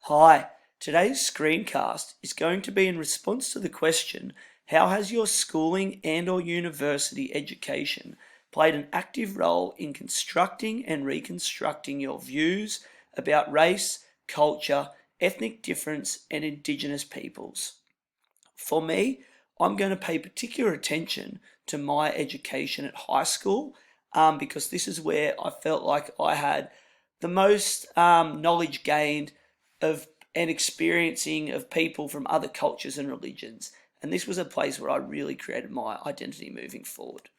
Hi, today's screencast is going to be in response to the question, how has your schooling and/or university education played an active role in constructing and reconstructing your views about race, culture, ethnic difference, and Indigenous peoples? For me, I'm going to pay particular attention to my education at high school because this is where I felt like I had the most knowledge gained of and experiencing of people from other cultures and religions. And this was a place where I really created my identity moving forward.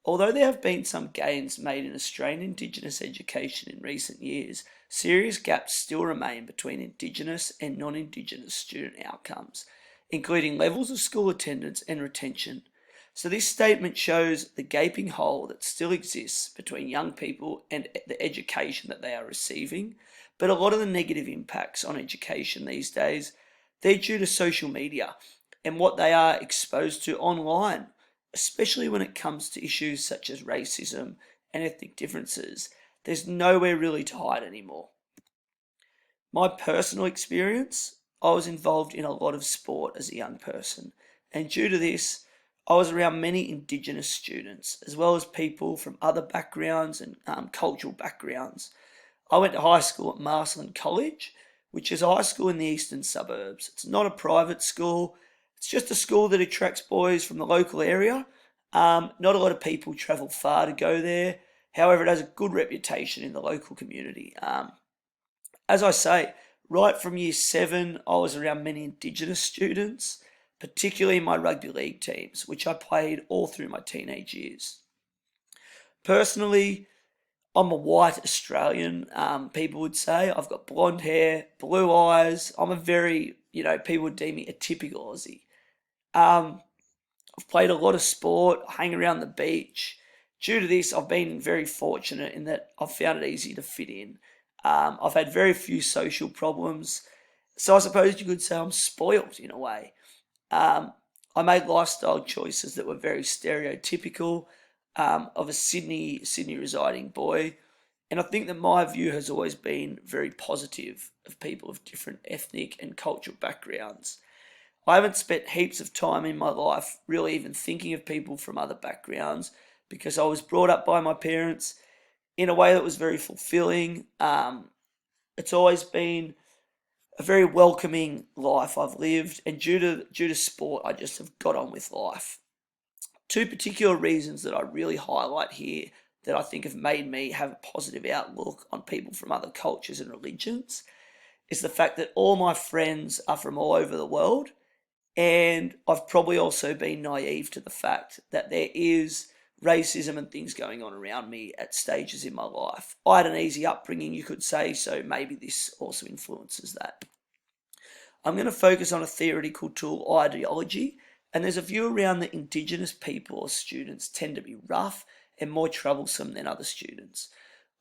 Although there have been some gains made in Australian Indigenous education in recent years, serious gaps still remain between Indigenous and non-Indigenous student outcomes, including levels of school attendance and retention. So this statement shows the gaping hole that still exists between young people and the education that they are receiving. But a lot of the negative impacts on education these days, they're due to social media and what they are exposed to online, especially when it comes to issues such as racism and ethnic differences. There's nowhere really to hide anymore. My personal experience, I was involved in a lot of sport as a young person, and due to this, I was around many Indigenous students, as well as people from other backgrounds and cultural backgrounds. I went to high school at Marsland College, which is a high school in the eastern suburbs. It's not a private school, it's just a school that attracts boys from the local area. Not a lot of people travel far to go there. However, it has a good reputation in the local community. As I say, right from year 7, I was around many Indigenous students, particularly in my rugby league teams, which I played all through my teenage years. Personally, I'm a white Australian, people would say. I've got blonde hair, blue eyes. I'm a very, people would deem me a typical Aussie. I've played a lot of sport, hang around the beach. Due to this, I've been very fortunate in that I've found it easy to fit in. I've had very few social problems. So I suppose you could say I'm spoilt in a way. I made lifestyle choices that were very stereotypical of a Sydney residing boy. And I think that my view has always been very positive of people of different ethnic and cultural backgrounds. I haven't spent heaps of time in my life really even thinking of people from other backgrounds because I was brought up by my parents in a way that was very fulfilling. It's always been a very welcoming life I've lived, and due to sport, I just have got on with life. Two particular reasons that I really highlight here that I think have made me have a positive outlook on people from other cultures and religions is the fact that all my friends are from all over the world, and I've probably also been naive to the fact that there is racism and things going on around me at stages in my life. I had an easy upbringing, you could say, so maybe this also influences that. I'm going to focus on a theoretical tool, ideology, and there's a view around that Indigenous people or students tend to be rough and more troublesome than other students.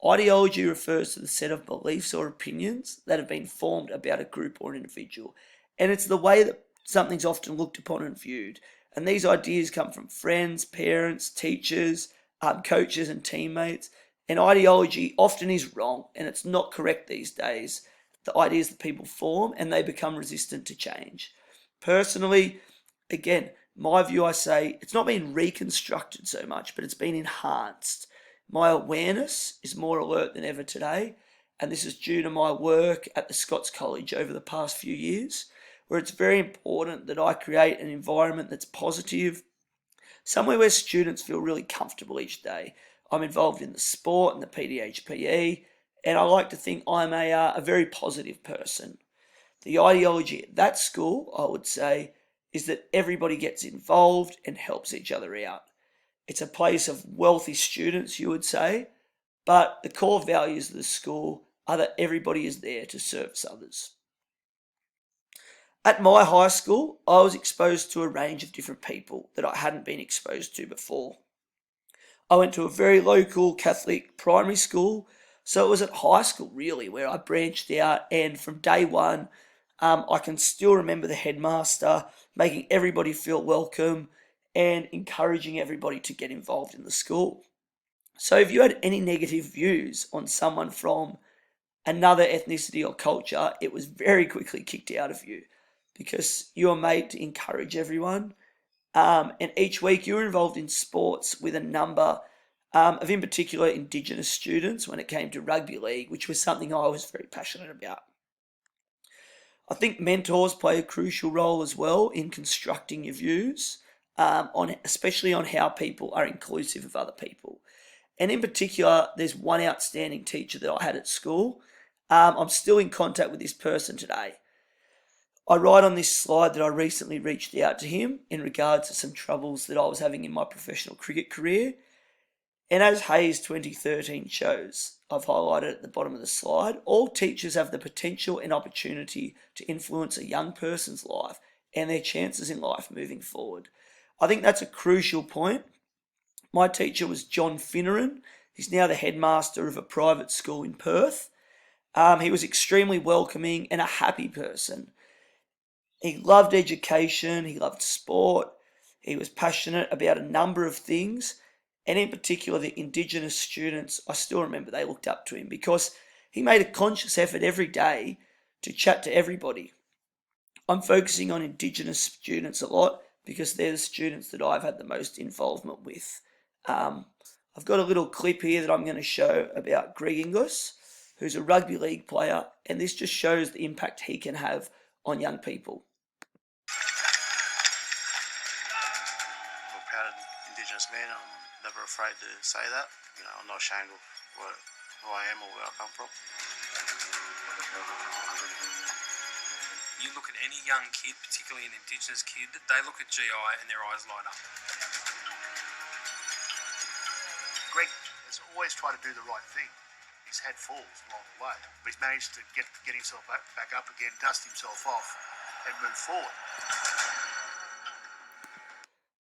Ideology refers to the set of beliefs or opinions that have been formed about a group or an individual, and it's the way that something's often looked upon and viewed. And these ideas come from friends, parents, teachers, coaches and teammates. And ideology often is wrong, and it's not correct these days. The ideas that people form, and they become resistant to change. Personally, again, my view, I say, it's not been reconstructed so much, but it's been enhanced. My awareness is more alert than ever today, and this is due to my work at the Scots College over the past few years, where it's very important that I create an environment that's positive, somewhere where students feel really comfortable each day. I'm involved in the sport and the PDHPE, and I like to think I'm a very positive person. The ideology at that school, I would say, is that everybody gets involved and helps each other out. It's a place of wealthy students, you would say, but the core values of the school are that everybody is there to service others. At my high school, I was exposed to a range of different people that I hadn't been exposed to before. I went to a very local Catholic primary school, so it was at high school really where I branched out, and from day one, I can still remember the headmaster making everybody feel welcome and encouraging everybody to get involved in the school. So if you had any negative views on someone from another ethnicity or culture, it was very quickly kicked out of you because you were made to encourage everyone. And each week you were involved in sports with a number of, in particular, Indigenous students when it came to rugby league, which was something I was very passionate about. I think mentors play a crucial role as well in constructing your views, especially on how people are inclusive of other people. And in particular, there's one outstanding teacher that I had at school. I'm still in contact with this person today. I write on this slide that I recently reached out to him in regards to some troubles that I was having in my professional cricket career. And as Hayes 2013 shows, I've highlighted at the bottom of the slide, all teachers have the potential and opportunity to influence a young person's life and their chances in life moving forward. I think that's a crucial point. My teacher was John Finneran. He's now the headmaster of a private school in Perth. He was extremely welcoming and a happy person. He loved education, he loved sport, he was passionate about a number of things, and in particular the Indigenous students, I still remember they looked up to him because he made a conscious effort every day to chat to everybody. I'm focusing on Indigenous students a lot because they're the students that I've had the most involvement with. I've got a little clip here that I'm going to show about Greg Inglis, who's a rugby league player, and this just shows the impact he can have on young people. I'm a proud Indigenous man. I'm never afraid to say that. I'm not ashamed of who I am or where I come from. You look at any young kid, particularly an Indigenous kid, they look at GI and their eyes light up. Greg has always tried to do the right thing. He's had falls along the way, but he's managed to get himself back up again, dust himself off, and move forward.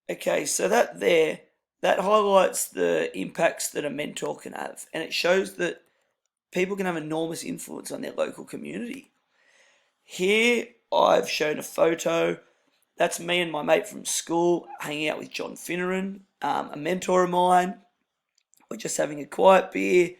Okay, so that highlights the impacts that a mentor can have, and it shows that people can have enormous influence on their local community. Here I've shown a photo. That's me and my mate from school hanging out with John Finneran, a mentor of mine. We're just having a quiet beer.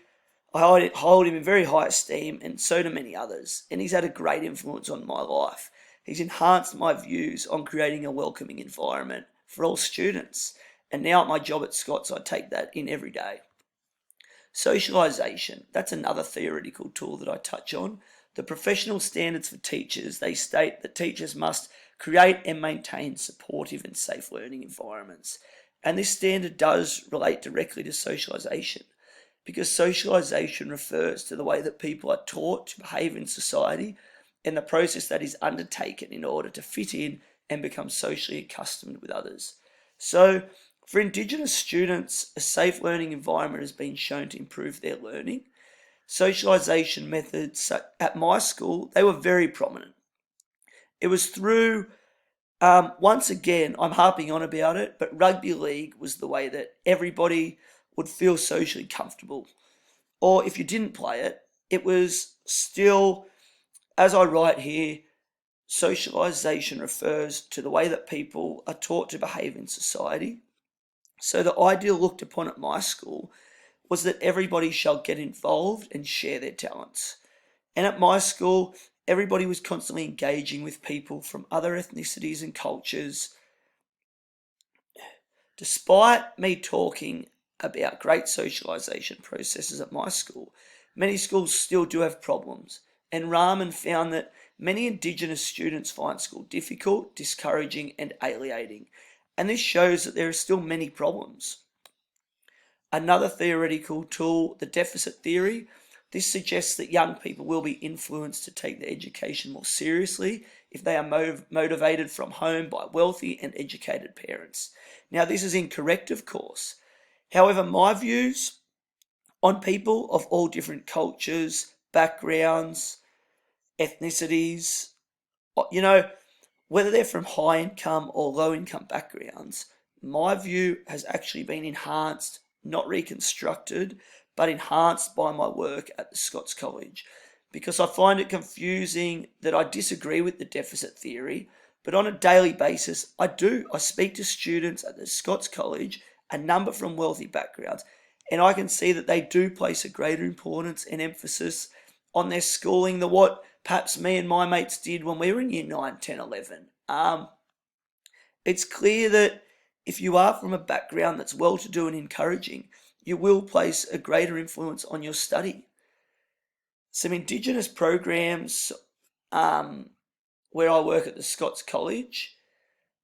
I hold him in very high esteem, and so do many others, and he's had a great influence on my life. He's enhanced my views on creating a welcoming environment for all students, and now at my job at Scott's I take that in every day. Socialisation, that's another theoretical tool that I touch on. The professional standards for teachers, they state that teachers must create and maintain supportive and safe learning environments. And this standard does relate directly to socialisation, because socialisation refers to the way that people are taught to behave in society and the process that is undertaken in order to fit in and become socially accustomed with others. So, for Indigenous students, a safe learning environment has been shown to improve their learning. Socialisation methods at my school, they were very prominent. It was through, once again, I'm harping on about it, but rugby league was the way that everybody would feel socially comfortable. Or if you didn't play it, it was still, as I write here, socialisation refers to the way that people are taught to behave in society. So the ideal looked upon at my school was that everybody shall get involved and share their talents. And at my school, everybody was constantly engaging with people from other ethnicities and cultures. Despite me talking about great socialisation processes at my school, many schools still do have problems. And Rahman found that many Indigenous students find school difficult, discouraging and alienating. And this shows that there are still many problems. Another theoretical tool, the deficit theory, this suggests that young people will be influenced to take their education more seriously if they are motivated from home by wealthy and educated parents. Now, this is incorrect, of course. However, my views on people of all different cultures, backgrounds, ethnicities, whether they're from high income or low income backgrounds, my view has actually been enhanced, not reconstructed, but enhanced by my work at the Scots College, because I find it confusing that I disagree with the deficit theory, but on a daily basis, I speak to students at the Scots College, a number from wealthy backgrounds, and I can see that they do place a greater importance and emphasis on their schooling than what perhaps me and my mates did when we were in year 9, 10, 11. It's clear that if you are from a background that's well-to-do and encouraging, you will place a greater influence on your study. Some Indigenous programs where I work at the Scots College,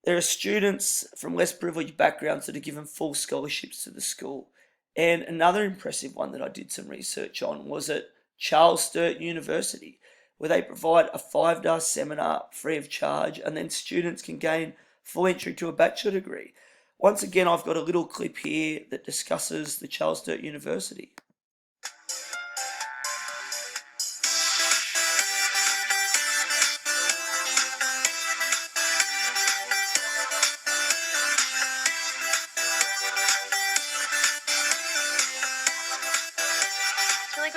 there are students from less privileged backgrounds that are given full scholarships to the school. And another impressive one that I did some research on was at Charles Sturt University, where they provide a 5-day seminar free of charge, and then students can gain full entry to a bachelor degree. Once again, I've got a little clip here that discusses the Charles Sturt University.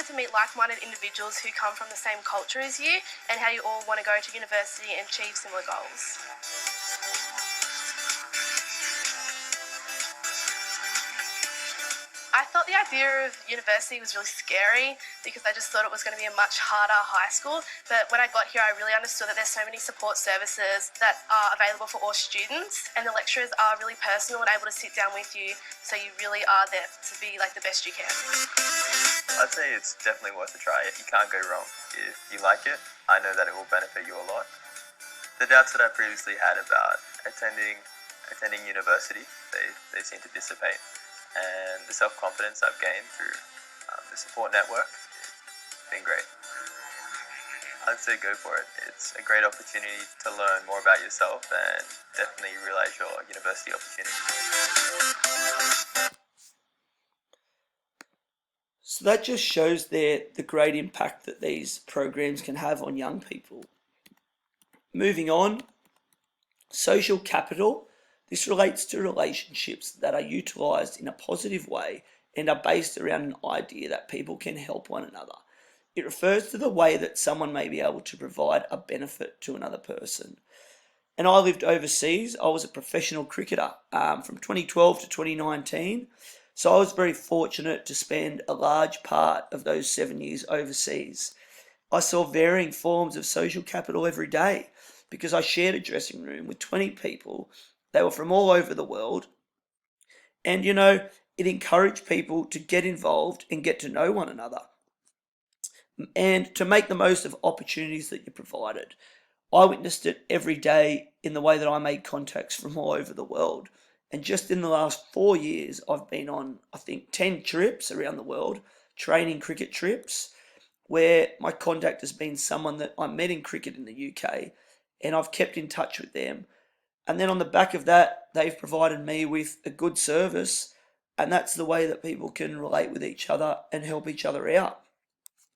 To meet like-minded individuals who come from the same culture as you and how you all want to go to university and achieve similar goals. I thought the idea of university was really scary because I just thought it was going to be a much harder high school, but when I got here I really understood that there's so many support services that are available for all students, and the lecturers are really personal and able to sit down with you, so you really are there to be like the best you can. I'd say it's definitely worth a try. You can't go wrong. If you like it, I know that it will benefit you a lot. The doubts that I previously had about attending university, they seem to dissipate. And the self-confidence I've gained through the support network, it's been great. I'd say go for it. It's a great opportunity to learn more about yourself and definitely realise your university opportunity. So that just shows there the great impact that these programs can have on young people. Moving on, social capital. This relates to relationships that are utilised in a positive way and are based around an idea that people can help one another. It refers to the way that someone may be able to provide a benefit to another person. And I lived overseas. I was a professional cricketer from 2012 to 2019. So I was very fortunate to spend a large part of those 7 years overseas. I saw varying forms of social capital every day because I shared a dressing room with 20 people. They were from all over the world. And, it encouraged people to get involved and get to know one another and to make the most of opportunities that you're provided. I witnessed it every day in the way that I made contacts from all over the world. And just in the last 4 years, I've been on, I think, 10 trips around the world, training cricket trips, where my contact has been someone that I met in cricket in the UK, and I've kept in touch with them. And then on the back of that, they've provided me with a good service, and that's the way that people can relate with each other and help each other out.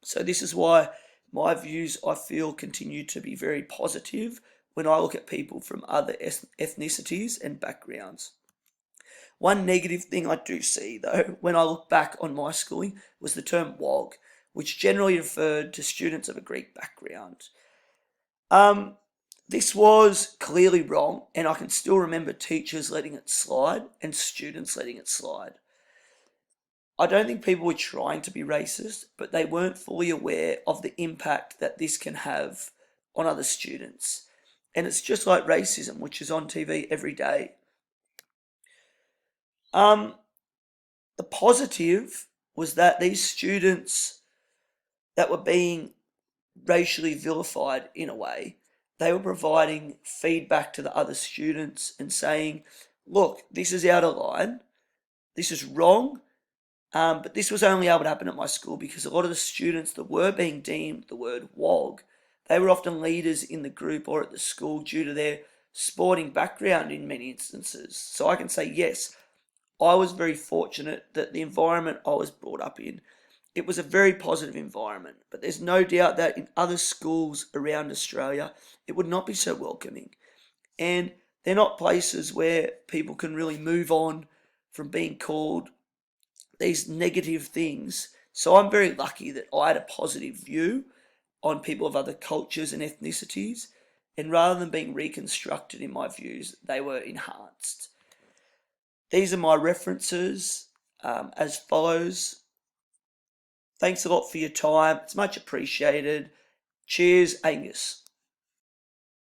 So this is why my views, I feel, continue to be very positive when I look at people from other ethnicities and backgrounds. One negative thing I do see, though, when I look back on my schooling, was the term WOG, which generally referred to students of a Greek background. This was clearly wrong, and I can still remember teachers letting it slide and students letting it slide. I don't think people were trying to be racist, but they weren't fully aware of the impact that this can have on other students. And it's just like racism, which is on TV every day. The positive was that these students that were being racially vilified in a way, they were providing feedback to the other students and saying, look, this is out of line, this is wrong, but this was only able to happen at my school because a lot of the students that were being deemed the word WOG, they were often leaders in the group or at the school due to their sporting background in many instances. So I can say, yes, I was very fortunate that the environment I was brought up in, it was a very positive environment, but there's no doubt that in other schools around Australia, it would not be so welcoming. And they're not places where people can really move on from being called these negative things. So I'm very lucky that I had a positive view on people of other cultures and ethnicities, and rather than being reconstructed in my views, they were enhanced. These are my references as follows. Thanks a lot for your time. It's much appreciated. Cheers, Angus.